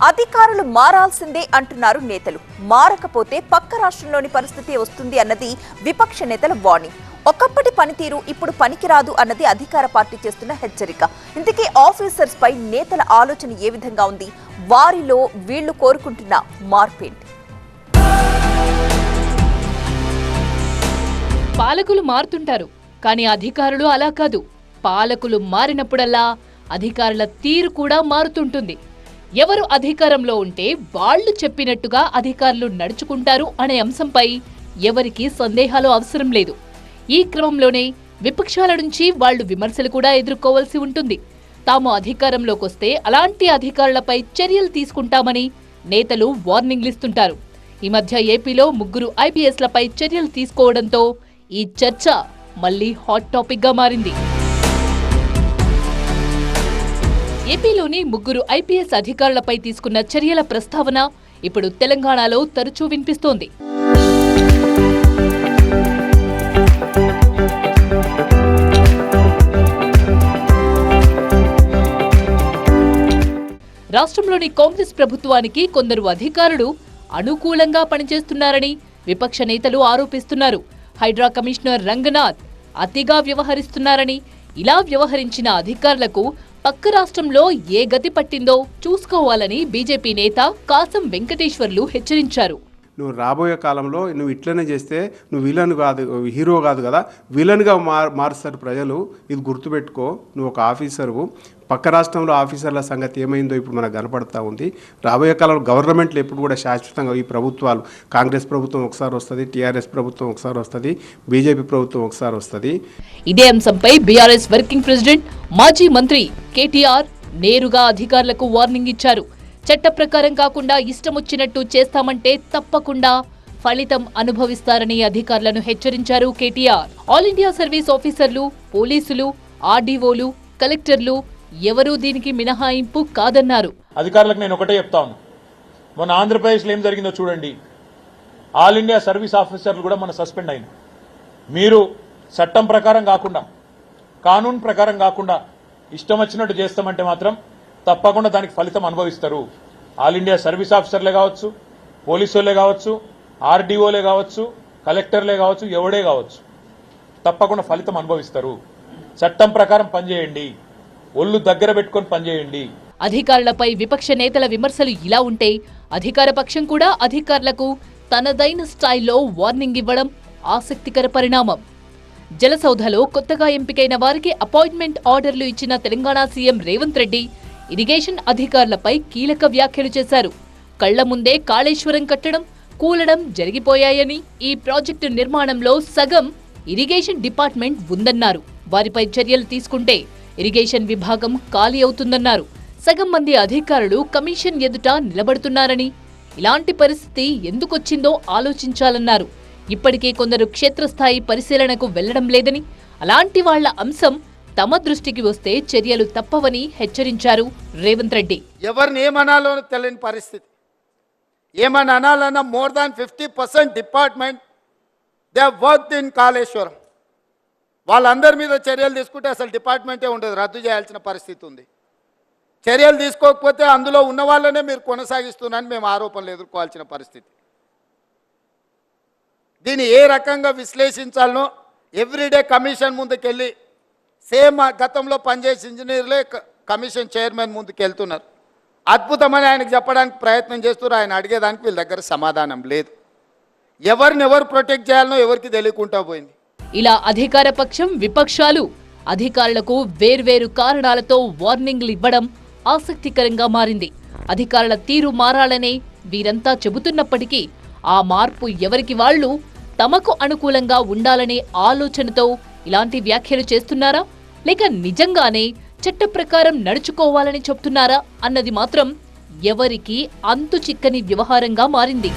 అధికారులు మారాల్సిందే అంటున్నారు నేతలు. మారకపోతే పక్క రాష్ట్రంలోని పరిస్థితి వస్తుంది అన్నది విపక్ష నేతల వార్నింగ్. ఒకప్పటి పనితీరు ఇప్పుడు పనికిరాదు అన్నది అధికార పార్టీ చేస్తున్న హెచ్చరిక. ఇంతకీ ఆఫీసర్స్ పై నేతల ఆలోచన ఏ విధంగా ఉంది? వారిలో వీళ్లు కోరుకుంటున్న మార్పేంటి? పాలకులు మారుతుంటారు, కానీ అధికారులు అలా కాదు. పాలకులు మారినప్పుడల్లా అధికారుల తీరు కూడా మారుతుంటుంది. ఎవరు అధికారంలో ఉంటే వాళ్లు చెప్పినట్టుగా అధికారులు నడుచుకుంటారు అనే అంశంపై ఎవరికీ సందేహాలు అవసరం లేదు. ఈ క్రమంలోనే విపక్షాల నుంచి వాళ్లు విమర్శలు కూడా ఎదుర్కోవాల్సి ఉంటుంది. తాము అధికారంలోకొస్తే అలాంటి అధికారులపై చర్యలు తీసుకుంటామని నేతలు వార్నింగ్లిస్తుంటారు. ఈ మధ్య ఏపీలో 3 ఐపీఎస్లపై చర్యలు తీసుకోవడంతో ఈ చర్చ మళ్లీ హాట్ టాపిక్ గా మారింది. ఏపీలోని 3 ఐపీఎస్ అధికారులపై తీసుకున్న చర్యల ప్రస్తావన ఇప్పుడు తెలంగాణలో తరచూ వినిపిస్తోంది. రాష్ట్రంలోని కాంగ్రెస్ ప్రభుత్వానికి కొందరు అధికారులు అనుకూలంగా పనిచేస్తున్నారని విపక్ష నేతలు ఆరోపిస్తున్నారు. హైడ్రా కమిషనర్ రంగనాథ్ అతిగా వ్యవహరిస్తున్నారని, ఇలా వ్యవహరించిన అధికారులకు పక్క రాష్ట్రంలో ఏ గతి పట్టిందో చూసుకోవాలని బీజేపీ నేత కాసం వెంకటేశ్వర్లు హెచ్చరించారు. నువ్వు రాబోయే కాలంలో నువ్వు ఇట్లనే చేస్తే నువ్వు విలన్ కాదు, హీరో కాదు కదా, విలన్గా మారుస్తారు ప్రజలు. ఇది గుర్తుపెట్టుకో. నువ్వు ఒక ఆఫీసరు. పక్క రాష్ట్రంలో ఆఫీసర్ల సంగతి ఏమైందో ఇప్పుడు మనకు కనపడతా ఉంది. రాబోయే కాలంలో గవర్నమెంట్లు ఎప్పుడు కూడా శాశ్వతంగా ఈ ప్రభుత్వాలు, కాంగ్రెస్ ప్రభుత్వం ఒకసారి వస్తుంది, టీఆర్ఎస్ ప్రభుత్వం ఒకసారి వస్తుంది, బీజేపీ ప్రభుత్వం ఒకసారి వస్తుంది. ఇదే అంశంపై బీఆర్ఎస్ వర్కింగ్ ప్రెసిడెంట్ మాజీ మంత్రి కేటీఆర్ నేరుగా అధికారులకు వార్నింగ్ ఇచ్చారు. చట్ట ప్రకారం కాకుండా ఇష్టం వచ్చినట్టు చేస్తామంటే తప్పకుండా ఫలితం అనుభవిస్తారని అధికారులను హెచ్చరించారు కేటీఆర్. ఆల్ ఇండియా సర్వీస్ ఆఫీసర్లు, పోలీసులు, ఆర్డీఓలు, కలెక్టర్లు ఎవరూ దీనికి మినహాయింపు కాదన్నారు. అధికారులకు నేను ఒకటే చెప్తా ఉన్నా, మొన్న ఆంధ్రప్రదేశ్లో ఏం జరిగిందో చూడండి. ఆల్ ఇండియా సర్వీస్ ఆఫీసర్లు కూడా మన సస్పెండ్ అయిన. మీరు చట్టం ప్రకారం కాకుండా, కానూన్ ప్రకారం కాకుండా ఇష్టం వచ్చినట్టు చేస్తామంటే మాత్రం తప్పకుండా దానికి ఫలితం అనుభవిస్తారు. ఆల్ ఇండియా సర్వీస్ ఆఫీసర్లే కావచ్చు, పోలీసులే కావచ్చు, ఆర్డీఓలే కావచ్చు, కలెక్టర్లే కావచ్చు, ఎవడే కావచ్చు, తప్పకుండా ఫలితం అనుభవిస్తారు. చట్టం ప్రకారం పనిచేయండి, ఒళ్ళు దగ్గర పెట్టుకొని పనిచేయండి. అధికారులపై విపక్ష నేతల విమర్శలు ఇలా ఉంటే, అధికార పక్షం కూడా అధికారులకు తనదైన స్టైల్లో వార్నింగ్ ఇవ్వడం ఆసక్తికర పరిణామం. జలసౌధలో కొత్తగా ఎంపికైన వారికి అపాయింట్మెంట్ ఆర్డర్లు ఇచ్చిన తెలంగాణ సీఎం రేవంత్ రెడ్డి ఇరిగేషన్ అధికారులపై కీలక వ్యాఖ్యలు చేశారు. కళ్ల ముందే కాళేశ్వరం కట్టడం, కూలడం జరిగిపోయాయని, ఈ ప్రాజెక్టు నిర్మాణంలో సగం ఇరిగేషన్ డిపార్ట్మెంట్ ఉందన్నారు. వారిపై చర్యలు తీసుకుంటే ఇరిగేషన్ విభాగం ఖాళీ అవుతుందన్నారు. సగం మంది అధికారులు కమిషన్ ఎదుట నిలబడుతున్నారని, ఇలాంటి పరిస్థితి ఎందుకొచ్చిందో ఆలోచించాలన్నారు. ఇప్పటికే కొందరు క్షేత్రస్థాయి పరిశీలనకు వెళ్లడం లేదని, అలాంటి వాళ్ల అంశం తమ దృష్టికి వస్తే చర్యలు తప్పవని హెచ్చరించారు రేవంత్ రెడ్డి. ఎవరిని ఏమనాలో తెలియని పరిస్థితి. ఏమని అనాలన్నా more than 50% department they worked in Kaleshwaram. వాళ్ళందరి మీద చర్యలు తీసుకుంటే అసలు డిపార్ట్మెంటే ఉండదు, రద్దు చేయాల్సిన పరిస్థితి ఉంది. చర్యలు తీసుకోకపోతే అందులో ఉన్న వాళ్ళనే మీరు కొనసాగిస్తున్నారని మేము ఆరోపణలు ఎదుర్కోవాల్సిన పరిస్థితి. దీన్ని ఏ రకంగా విశ్లేషించాలనో ఎవ్రీడే కమిషన్ ముందుకెళ్ళి, సేమ్ గతంలో పనిచేసే ఇంజనీర్లే కమిషన్ చైర్మన్ ముందుకు వెళ్తున్నారు. అద్భుతమని ఆయనకు చెప్పడానికి ప్రయత్నం చేస్తున్నారు. ఆయన అడిగేదానికి వీళ్ళ దగ్గర సమాధానం లేదు. ఎవరిని ఎవరు ప్రొటెక్ట్ చేయాలనో ఎవరికి తెలియకుండా పోయింది. ఇలా అధికార పక్షం, విపక్షాలు అధికారులకు వేర్వేరు కారణాలతో వార్నింగ్లు ఇవ్వడం ఆసక్తికరంగా మారింది. అధికారుల తీరు మారాలనే వీరంతా చెబుతున్నప్పటికీ ఆ మార్పు ఎవరికి వాళ్లు తమకు అనుకూలంగా ఉండాలనే ఆలోచనతో ఇలాంటి వ్యాఖ్యలు చేస్తున్నారా, లేక నిజంగానే చట్ట ప్రకారం నడుచుకోవాలని చెప్తున్నారా అన్నది మాత్రం ఎవరికీ అంతు చిక్కని వ్యవహారంగా మారింది.